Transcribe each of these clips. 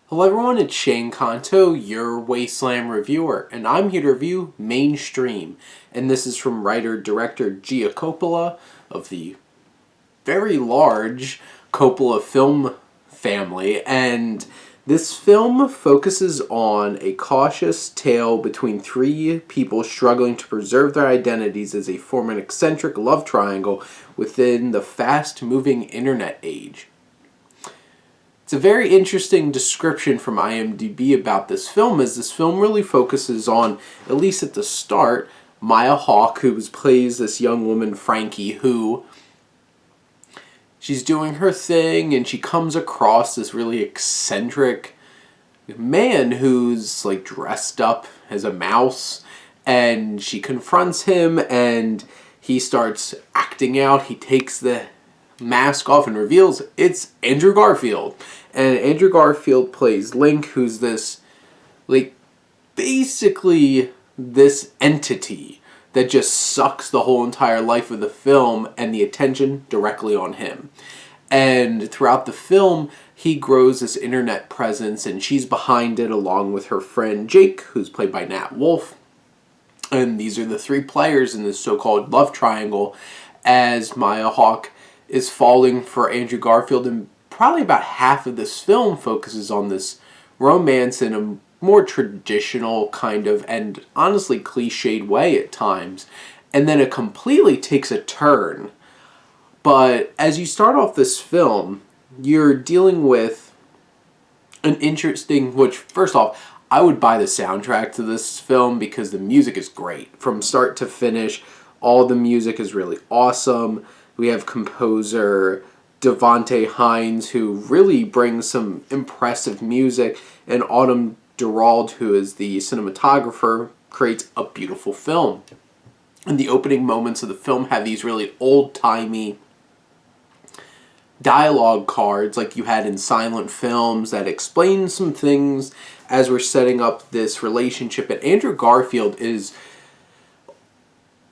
Hello everyone, it's Shane Kanto, your Wasteland reviewer, and I'm here to review Mainstream. And this is from writer-director Coppola of the very large Coppola film family. And this film focuses on a cautious tale between three people struggling to preserve their identities as they form an eccentric love triangle within the fast-moving internet age. It's a very interesting description from IMDb about this film, as this film really focuses on, at least at the start, Maya Hawke, who plays this young woman, Frankie, who she's doing her thing and she comes across this really eccentric man who's like dressed up as a mouse, and she confronts him and he starts acting out. He takes the mask off and reveals it's Andrew Garfield. And Andrew Garfield plays Link, who's this, like, basically this entity that just sucks the whole entire life of the film and the attention directly on him. And throughout the film, he grows this internet presence, and she's behind it along with her friend Jake, who's played by Nat Wolff. And these are the three players in this so-called love triangle, as Maya Hawke is falling for Andrew Garfield, and probably about half of this film focuses on this romance in a more traditional kind of, and honestly cliched way at times, and then it completely takes a turn. But as you start off this film, you're dealing with an interesting, which first off, I would buy the soundtrack to this film because the music is great. From start to finish, all the music is really awesome. We have composer Devonte Hines, who really brings some impressive music, and Autumn Durald, who is the cinematographer, creates a beautiful film. And the opening moments of the film have these really old-timey dialogue cards like you had in silent films that explain some things as we're setting up this relationship. And Andrew Garfield is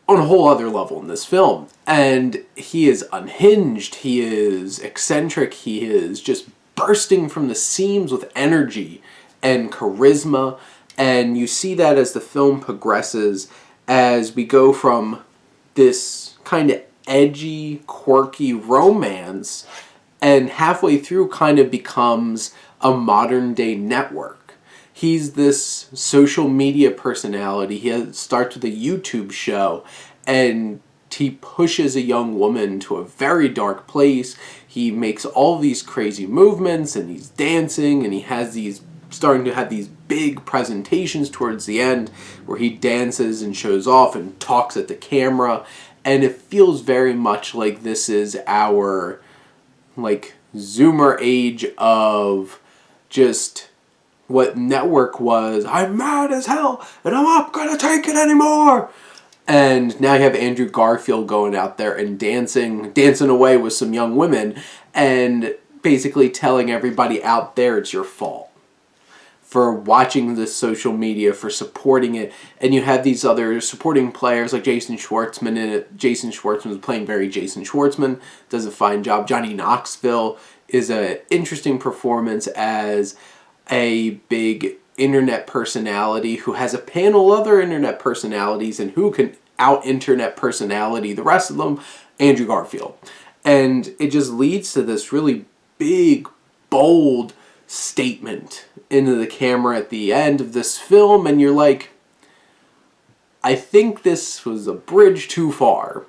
on a whole other level in this film. And he is unhinged, he is eccentric, he is just bursting from the seams with energy and charisma. And you see that as the film progresses, as we go from this kind of edgy, quirky romance, and halfway through kind of becomes a modern day network. He's this social media personality. He starts with a YouTube show, and he pushes a young woman to a very dark place. He makes all these crazy movements, and he's dancing, and he has these, starting to have these big presentations towards the end where he dances and shows off and talks at the camera. And it feels very much like this is our, like, Zoomer age of just what network was. I'm mad as hell and I'm not gonna take it anymore. And now you have Andrew Garfield going out there and dancing away with some young women and basically telling everybody out there it's your fault for watching this social media, for supporting it. And you have these other supporting players like Jason Schwartzman in it. Jason Schwartzman is playing very Jason Schwartzman, does a fine job. Johnny Knoxville is an interesting performance as a big internet personality who has a panel of other internet personalities, and who can out-internet personality the rest of them? Andrew Garfield. And it just leads to this really big, bold statement into the camera at the end of this film, and you're like, I think this was a bridge too far.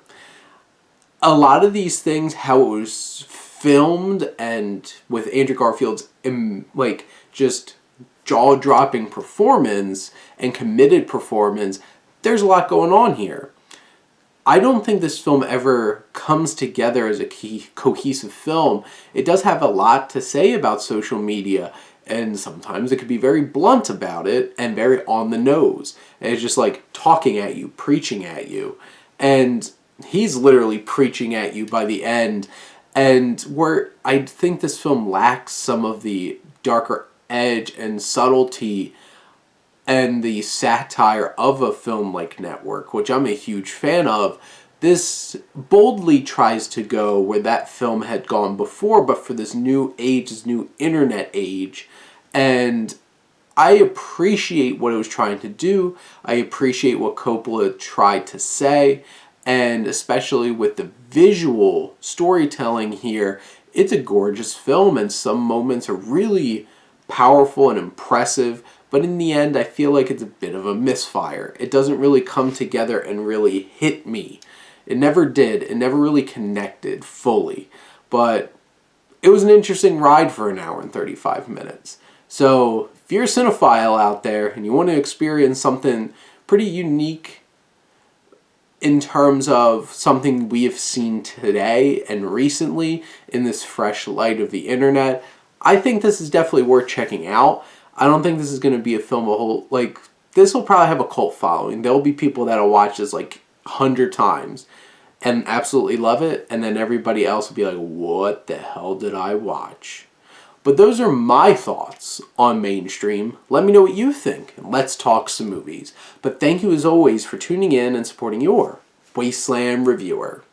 A lot of these things, how it was filmed, and with Andrew Garfield's like just jaw-dropping performance and committed performance, there's a lot going on here. I don't think this film ever comes together as a cohesive film. It does have a lot to say about social media, and sometimes it could be very blunt about it and very on the nose. And it's just like talking at you, preaching at you. And he's literally preaching at you by the end. And where I think this film lacks some of the darker edge and subtlety and the satire of a film like Network, which I'm a huge fan of, this boldly tries to go where that film had gone before, but for this new age, this new internet age, And I appreciate what it was trying to do. I appreciate what Coppola tried to say. And especially with the visual storytelling here, it's a gorgeous film, and some moments are really powerful and impressive. But in the end, I feel like it's a bit of a misfire. It doesn't really come together and really hit me. It never did. It never really connected fully. But it was an interesting ride for an hour and 35 minutes. So if you're a cinephile out there and you want to experience something pretty unique in terms of something we have seen today and recently in this fresh light of the internet, I think this is definitely worth checking out. I don't think this is going to be a film this will probably have a cult following. There'll be people that'll watch this 100 times and absolutely love it, and then everybody else will be like, what the hell did I watch? But those are my thoughts on Mainstream. Let me know what you think, and let's talk some movies. But thank you as always for tuning in and supporting your Wasteland reviewer.